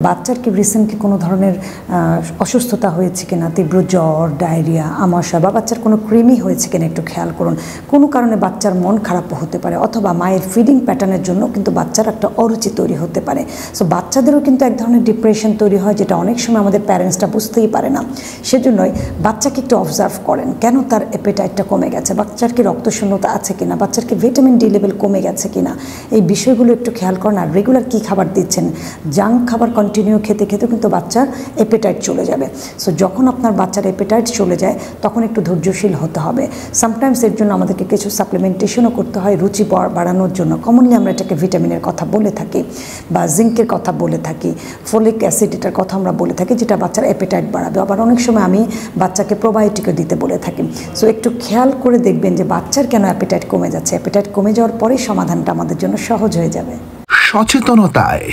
বাচ্চার কি রিসেন্টলি কোনো ধরনের অসুস্থতা হয়েছে কিনা, তীব্র জ্বর, ডায়রিয়া, আমাশয় বা বাচ্চার কোনো কৃমি হয়েছে কিনা একটু খেয়াল করুন। কোনো কারণে বাচ্চার মন খারাপও হতে পারে, অথবা মায়ের ফিডিং প্যাটার্নের জন্য কিন্তু বাচ্চার একটা অরুচি তৈরি হতে পারে। সো বাচ্চাদেরও কিন্তু এক ধরনের ডিপ্রেশন তৈরি হয়, যেটা অনেক সময় আমাদের প্যারেন্টসটা বুঝতেই পারে না। সেজন্যই বাচ্চাকে একটু অবজার্ভ করেন, কেন তার অ্যাপেটাইটটা কমে গেছে, বাচ্চার কি রক্তশূন্যতা আছে কিনা, বাচ্চার কি ভিটামিন ডি লেভেল কমে গেছে কিনা, এই বিষয়গুলো একটু খেয়াল করেন। আর রেগুলার কী খাবার দিচ্ছেন, জাঙ্ক খাবার কন্টিনিউ খেতে খেতে কিন্তু বাচ্চার অ্যাপেটাইট চলে যাবে। সো যখন আপনার বাচ্চার অ্যাপেটাইট চলে যায় তখন একটু ধৈর্যশীল হতে হবে। সামটাইমস এর জন্য আমাদেরকে কিছু সাপ্লিমেন্টেশনও করতে হয় রুচি বাড়ানোর জন্য। কমনলি আমরা এটাকে ভিটামিনের কথা বলে থাকি, বা জিঙ্কের কথা বলে থাকি, ফোলিক অ্যাসিড এটার কথা আমরা বলে থাকি, যেটা বাচ্চার অ্যাপেটাইট বাড়াবে। আবার অনেক সময় আমি বাচ্চাকে প্রোবায়োটিকও দিতে বলে থাকি। সো একটু খেয়াল করে দেখবেন যে বাচ্চার কেন অ্যাপেটাইট কমে যাচ্ছে। অ্যাপেটাইট কমে যাওয়ার পরেই সমাধানটা আমাদের জন্য সহজ হয়ে যাবে। সচেতনতায়